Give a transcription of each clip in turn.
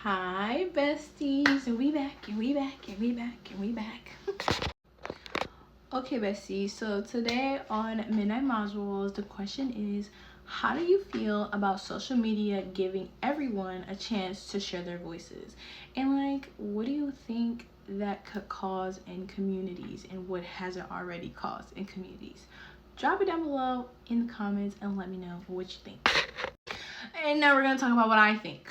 Hi besties, and we back. Okay besties, so today on Midnight Modules, the question is, how do you feel about social media giving everyone a chance to share their voices? And like, what do you think that could cause in communities, and what has it already caused in communities? Drop it down below in the comments and let me know what you think. And now we're gonna talk about what I think.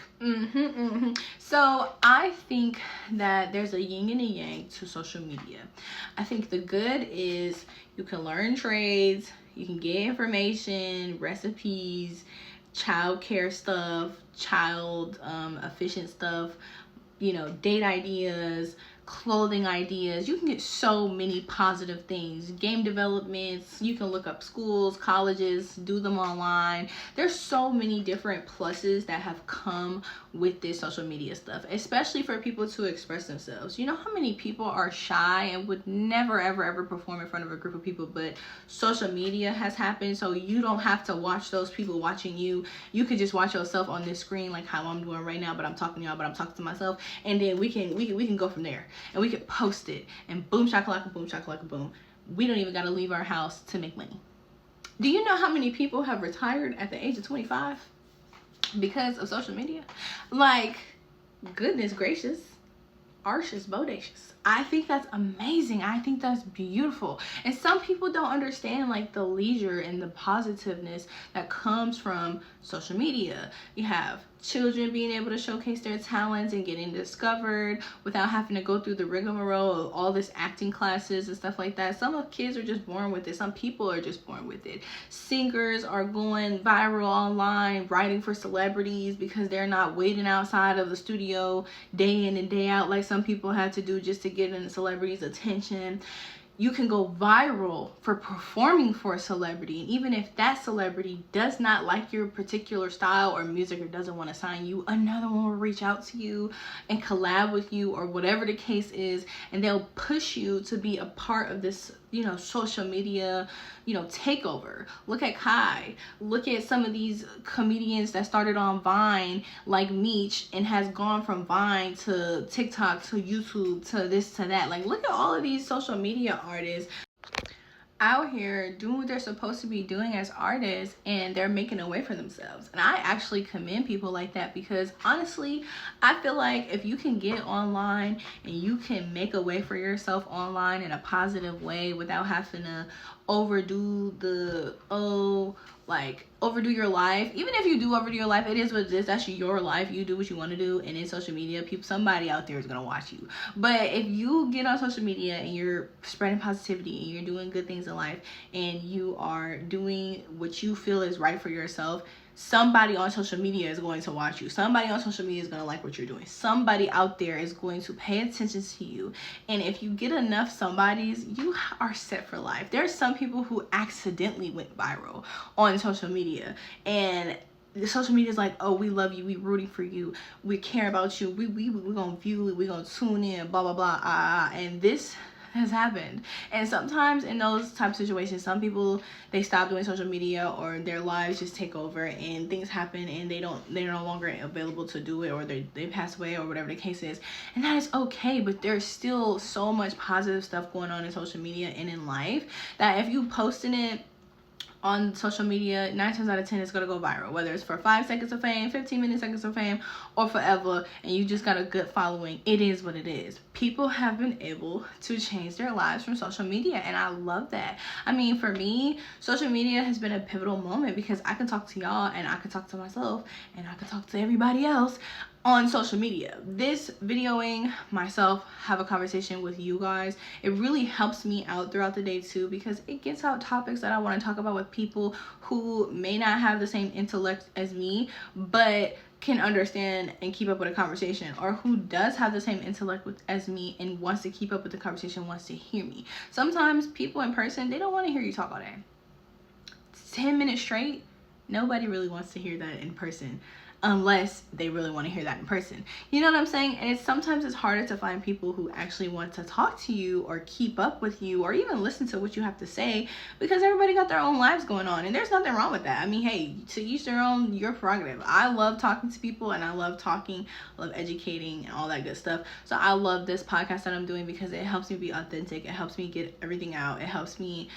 So I think that there's a yin and a yang to social media. I think the good is you can learn trades, you can get information, recipes, child care stuff, child efficient stuff, date ideas, clothing ideas. You can get so many positive things. Game developments, you can look up schools, colleges, do them online. There's so many different pluses that have come with this social media stuff, especially for people to express themselves. You know how many people are shy and would never ever perform in front of a group of people, but social media has happened, so you don't have to watch those people watching you. You could just watch yourself on this screen, like how I'm doing right now, but I'm talking to y'all, but I'm talking to myself, and then we can go from there, and we can post it, and boom shakalaka boom. We don't even got to leave our house to make money. Do you know how many people have retired at the age of 25 because of social media? Like, goodness gracious, arcious bodacious. I think that's amazing. I think that's beautiful. And some people don't understand like the leisure and the positiveness that comes from social media. You have children being able to showcase their talents and getting discovered without having to go through the rigmarole of all this acting classes and stuff like that. Some of kids are just born with it. Some people are just born with it. Singers are going viral online, writing for celebrities because they're not waiting outside of the studio day in and day out like some people had to do just to get in the celebrity's attention. You can go viral for performing for a celebrity, and even if that celebrity does not like your particular style or music or doesn't want to sign you, another one will reach out to you and collab with you or whatever the case is, and they'll push you to be a part of this social media takeover. Look at Kai. Look at some of these comedians that started on Vine, like Meech, and has gone from Vine to TikTok to YouTube to this to that. Like, look at all of these social media artists out here doing what they're supposed to be doing as artists, and they're making a way for themselves. And I actually commend people like that, because honestly, I feel like if you can get online and you can make a way for yourself online in a positive way without having to overdo your life. Even if you do overdo your life, it is what it is. That's your life. You do what you want to do, and in social media, somebody out there is gonna watch you. But if you get on social media and you're spreading positivity and you're doing good things in life and you are doing what you feel is right for yourself, somebody on social media is going to watch you. Somebody on social media is going to like what you're doing. Somebody out there is going to pay attention to you. And if you get enough somebodies, you are set for life. There's some people who accidentally went viral on social media, and the social media is like, oh, we love you, we rooting for you, we care about you, we gonna view it, we gonna tune in, blah blah blah, and this has happened. And sometimes in those type of situations, some people, they stop doing social media, or their lives just take over and theyings happen and they're no longer available to do it, or they pass away, or whatever the case is. And that is okay, but there's still so much positive stuff going on in social media and in life that if you posting it on social media, 9 times out of 10 it's gonna go viral, whether it's for 5 seconds of fame, 15 seconds of fame, or forever, and you just got a good following. It is what it is. People have been able to change their lives from social media, and I love that. I mean, for me, social media has been a pivotal moment because I can talk to y'all, and I can talk to myself, and I can talk to everybody else on social media. This videoing myself, have a conversation with you guys, it really helps me out throughout the day too, because it gets out topics that I want to talk about with people who may not have the same intellect as me, but can understand and keep up with a conversation, or who does have the same intellect as me and wants to keep up with the conversation, wants to hear me. Sometimes people in person, they don't want to hear you talk all day. 10 minutes straight, nobody really wants to hear that in person. unless they really want to hear that in person. You know what I'm saying? And sometimes it's harder to find people who actually want to talk to you or keep up with you or even listen to what you have to say, because everybody got their own lives going on, and there's nothing wrong with that. I mean, hey, to each their own, your prerogative. I love talking to people, and I love talking, I love educating and all that good stuff. So I love this podcast that I'm doing because it helps me be authentic. It helps me get everything out. It helps me,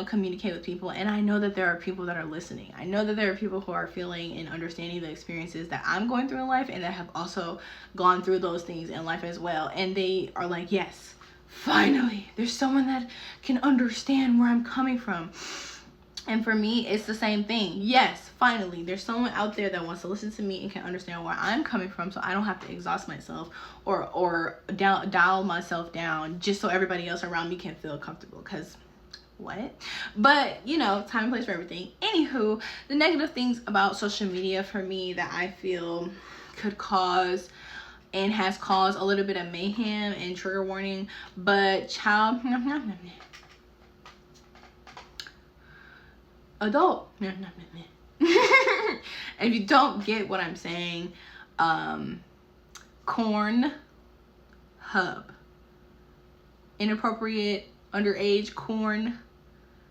communicate with people. And I know that there are people that are listening. I know that there are people who are feeling and understanding the experiences that I'm going through in life, and that have also gone through those things in life as well. And they are like, yes, finally, there's someone that can understand where I'm coming from. And for me, it's the same thing. Yes, finally, there's someone out there that wants to listen to me and can understand where I'm coming from, so I don't have to exhaust myself or dial myself down just so everybody else around me can feel comfortable. Because what? But time and place for everything. Anywho, the negative things about social media for me that I feel could cause and has caused a little bit of mayhem and trigger warning, but adult if you don't get what I'm saying, corn hub, inappropriate underage corn,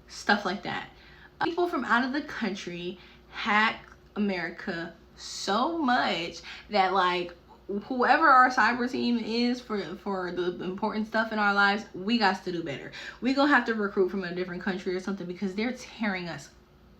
stuff like that. People from out of the country hack America so much that like whoever our cyber team is for the important stuff in our lives, we got to do better. We gonna have to recruit from a different country or something, because they're tearing us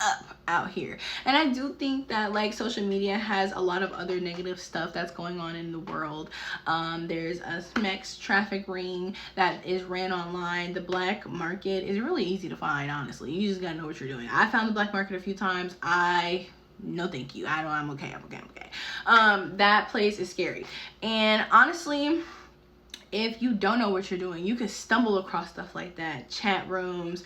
up out here. And I do think that like social media has a lot of other negative stuff that's going on in the world. There's a sex traffic ring that is ran online. The black market is really easy to find, honestly. You just gotta know what you're doing. I found the black market a few times. No thank you. I'm okay. That place is scary. And honestly, if you don't know what you're doing, you can stumble across stuff like that. Chat rooms,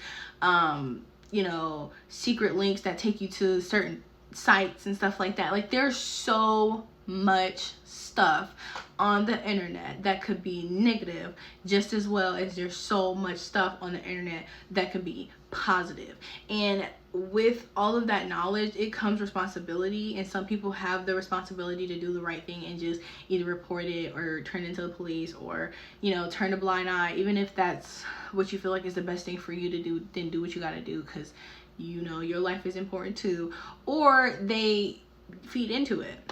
secret links that take you to certain sites and stuff like that. Like, there's so much stuff on the internet that could be negative, just as well as there's so much stuff on the internet that could be positive. And with all of that knowledge, it comes responsibility, and some people have the responsibility to do the right thing and just either report it or turn into the police, or turn a blind eye. Even if that's what you feel like is the best thing for you to do, then do what you got to do, because your life is important too. Or they feed into it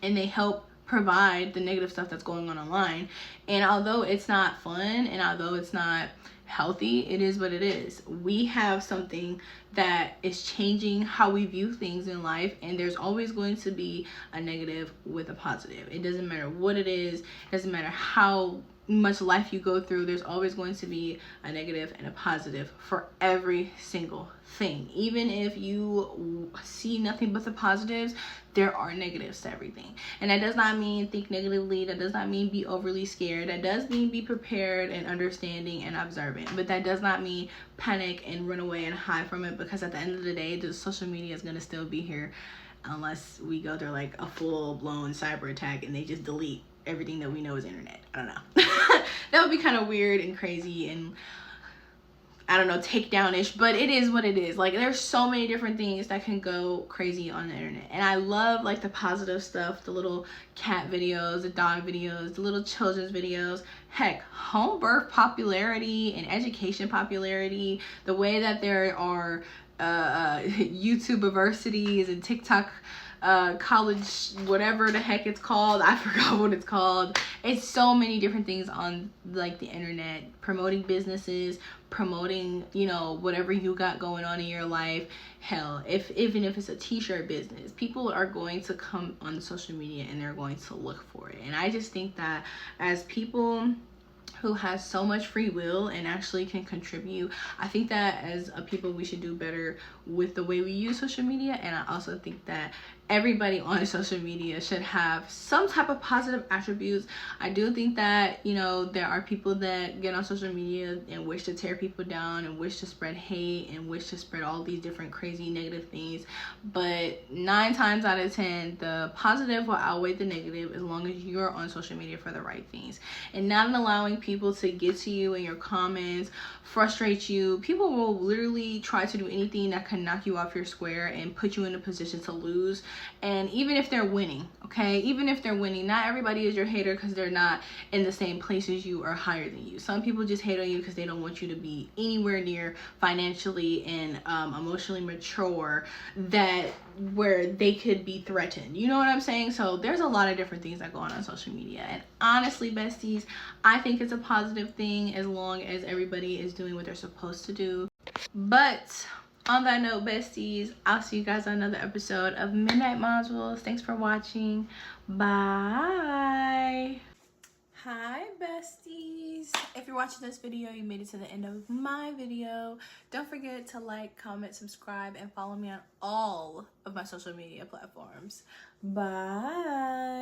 and they help provide the negative stuff that's going on online. And although it's not fun, and although it's not healthy, it is what it is. We have something that is changing how we view things in life, and there's always going to be a negative with a positive. It doesn't matter what it is, it doesn't matter how much life you go through, there's always going to be a negative and a positive for every single thing. Even if you see nothing but the positives, there are negatives to everything. And that does not mean think negatively, that does not mean be overly scared, that does mean be prepared and understanding and observant, but that does not mean panic and run away and hide from it, because at the end of the day, the social media is going to still be here unless we go through like a full-blown cyber attack and they just delete everything that we know is internet. I don't know. That would be kind of weird and crazy and I don't know, takedown-ish, but it is what it is. Like, there's so many different things that can go crazy on the internet, and I love like the positive stuff, the little cat videos, the dog videos, the little children's videos. Heck, home birth popularity and education popularity, the way that there are YouTube universities and TikTok college, whatever the heck it's called, I forgot what it's called. It's so many different things on like the internet, promoting businesses, promoting whatever you got going on in your life. Hell, even if it's a t-shirt business, people are going to come on social media and they're going to look for it. And I just think that as people who has so much free will and actually can contribute, I think that as a people we should do better with the way we use social media. And I also think that everybody on social media should have some type of positive attributes. I do think that there are people that get on social media and wish to tear people down and wish to spread hate and wish to spread all these different crazy negative things, but 9 times out of 10 the positive will outweigh the negative, as long as you're on social media for the right things and not allowing people to get to you in your comments, frustrate you. People will literally try to do anything that can knock you off your square and put you in a position to lose, And even if they're winning, okay, even if they're winning, not everybody is your hater because they're not in the same place as you or higher than you. Some people just hate on you because they don't want you to be anywhere near financially and emotionally mature, that where they could be threatened. You know what I'm saying? So there's a lot of different things that go on social media, and honestly, besties, I think it's a positive thing as long as everybody is doing what they're supposed to do. But on that note, besties, I'll see you guys on another episode of Midnight Modules. Thanks for watching. Bye. Hi besties, if you're watching this video, you made it to the end of my video. Don't forget to like, comment, subscribe, and follow me on all of my social media platforms. Bye.